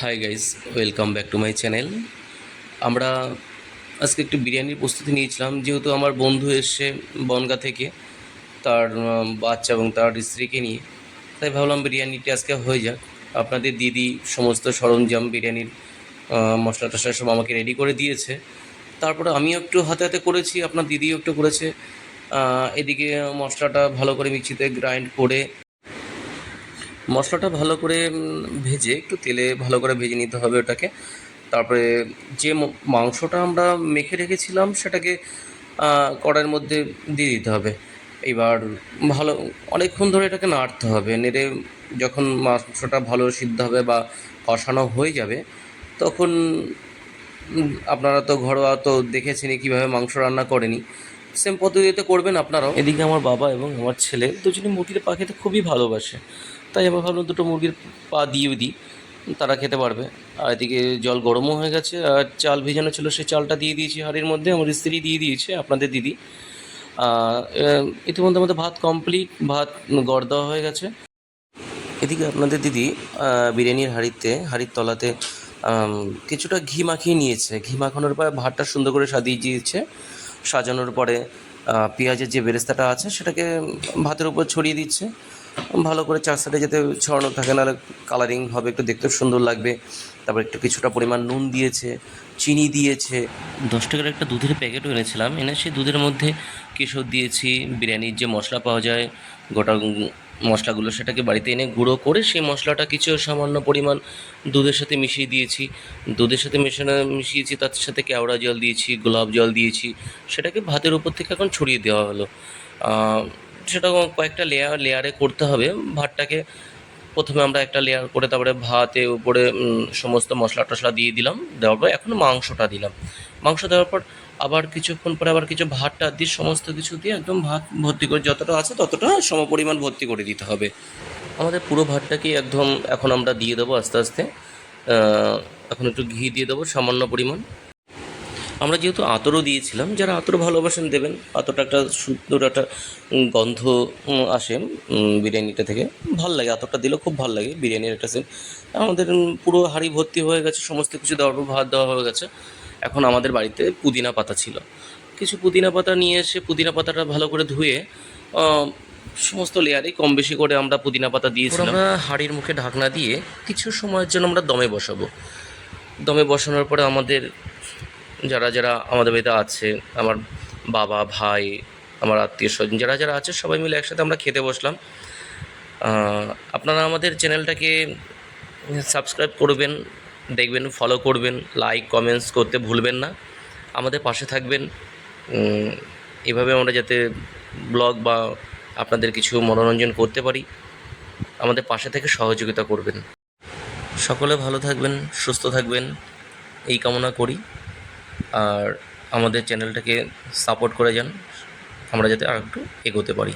Hi guys, welcome back to my channel. আমরা আজকে একটু বিরিয়ানির প্রস্তুতি নিয়েছিলাম, যেহেতু আমার বন্ধু এসছে বনগাঁ থেকে তার বাচ্চা এবং তার স্ত্রীকে নিয়ে। তাই ভাবলাম বিরিয়ানিটি আজকে হয়ে যাক। আপনাদের দিদি সমস্ত সরঞ্জাম বিরিয়ানির মশলা টশলা সব আমাকে রেডি করে দিয়েছে। তারপরে আমিও একটু হাতে হাতে করেছি, আপনার দিদিও একটু করেছে। এদিকে মশলাটা ভালো করে মিক্সিতে গ্রাইন্ড করে মশলাটা ভালো করে ভেজে একটু তেলে ভালো করে ভেজে নিতে হবে ওটাকে। তারপরে যে মাংসটা আমরা মেখে রেখেছিলাম সেটাকে কড়াইয়ের মধ্যে দিয়ে দিতে হবে। এবার ভালো অনেকক্ষণ ধরে এটাকে নাড়তে হবে। নেড়ে যখন মাংসটা ভালো সিদ্ধ হবে বা কষানো হয়ে যাবে, তখন আপনারা তো ঘরোয়া তো দেখেছেনই কীভাবে মাংস রান্না করেনি, সেম পদ্ধতিতে করবেন আপনারাও। এদিকে আমার বাবা এবং আমার ছেলে দুজনে মুরগির পা খেতে খুবই ভালোবাসে, তাই আমি ভাবলাম দুটো মুরগির পা দিয়ে দিই, তারা খেতে পারবে। আর এদিকে জল গরমও হয়ে গেছে, আর চাল ভেজানো ছিল সেই চালটা দিয়ে দিয়েছি হাঁড়ির মধ্যে, আমার স্ত্রী দিয়ে দিয়েছে, আপনাদের দিদি। ইতিমধ্যে আমাদের ভাত কমপ্লিট, ভাত গড় দেওয়া হয়ে গেছে। এদিকে আপনাদের দিদি বিরিয়ানির হাঁড়ির তলাতে কিছুটা ঘি মাখিয়ে নিয়েছে। ঘি মাখানোর পরে ভাতটা সুন্দর করে সাজিয়ে দিয়েছে। সাজানোর পরে পেঁয়াজের যে বেরেস্তাটা আছে সেটাকে ভাতের উপর ছড়িয়ে দিচ্ছে, ভালো করে চার সাইডে যাতে ছড়ানো থাকে, নাহলে কালারিং হবে, একটু দেখতেও সুন্দর লাগবে। তারপর একটু কিছুটা পরিমাণ নুন দিয়েছে, চিনি দিয়েছে। 10 টাকার একটা দুধের প্যাকেটও এনেছিলাম, এনে সেই দুধের মধ্যে কেশর দিয়েছি, বিরিয়ানির যে মশলা পাওয়া যায় গোটা মশলাগুলো, সেটাকে বাড়িতে এনে গুঁড়ো করে সেই মশলাটা কিছু সামান্য পরিমাণ দুধের সাথে মিশিয়ে দিয়েছি। দুধের সাথে মিশিয়েছি, তার সাথে কেওড়া জল দিয়েছি, গোলাপ জল দিয়েছি। সেটাকে ভাতের উপর থেকে এখন ছড়িয়ে দেওয়া হলো। সেটা কয়েকটা লেয়ারে করতে হবে ভাতটাকে। প্রথমে আমরা একটা লেয়ার করে তারপরে ভাতের উপরে সমস্ত মশলা টশলা দিয়ে দিলাম। দেওয়ার পর এখন মাংসটা দিলাম। মাংস দেওয়ার পর আবার কিছুক্ষণ পরে আবার কিছু ভাতটা দিয়ে সমস্ত কিছু দিয়ে একদম ভাত ভর্তি করে, যতটা আছে ততটা সমপরিমাণ ভর্তি করে দিতে হবে। আমাদের পুরো ভাতটাকে একদম এখন আমরা দিয়ে দেবো আস্তে আস্তে। এখন একটু ঘি দিয়ে দেবো সামান্য পরিমাণ। আমরা যেহেতু আতরও দিয়েছিলাম, যারা আতর ভালোবাসেন দেবেন। আতরটা একটা সুন্দর একটা গন্ধ আসে বিরিয়ানিটা থেকে, ভাল লাগে। আতরটা দিলেও খুব ভাল লাগে বিরিয়ানির একটা সেন্ট। আমাদের পুরো হাঁড়ি ভর্তি হয়ে গেছে, সমস্ত কিছু দেওয়ার পর ভাত দেওয়া হয়ে গেছে। এখন আমাদের বাড়িতে পুদিনা পাতা ছিল, কিছু পুদিনা পাতা নিয়ে এসে পুদিনা পাতাটা ভালো করে ধুয়ে সমস্ত লেয়ারে কম বেশি করে আমরা পুদিনা পাতা দিয়েছিলাম। আমরা হাঁড়ির মুখে ঢাকনা দিয়ে কিছু সময়ের জন্য আমরা দমে বসাবো। দমে বসানোর পরে আমাদের যারা যারা আমাদের বাড়িতে আছে, আমার বাবা, ভাই, আমার আত্মীয় স্বজন যারা যারা আছে, সবাই মিলে একসাথে আমরা খেতে বসলাম। আপনারা আমাদের চ্যানেলটাকে সাবস্ক্রাইব করবেন, দেখবেন, ফলো করবেন, লাইক কমেন্টস করতে ভুলবেন না। আমাদের পাশে থাকবেন। এভাবে আমরা যাতে ব্লগ বা আপনাদের কিছু মনোরঞ্জন করতে পারি, আমাদের পাশে থেকে সহযোগিতা করবেন। সকলে ভালো থাকবেন, সুস্থ থাকবেন, এই কামনা করি। আর আমাদের চ্যানেলটাকে সাপোর্ট করে যান, আমরা যাতে আর একটু এগোতে পারি।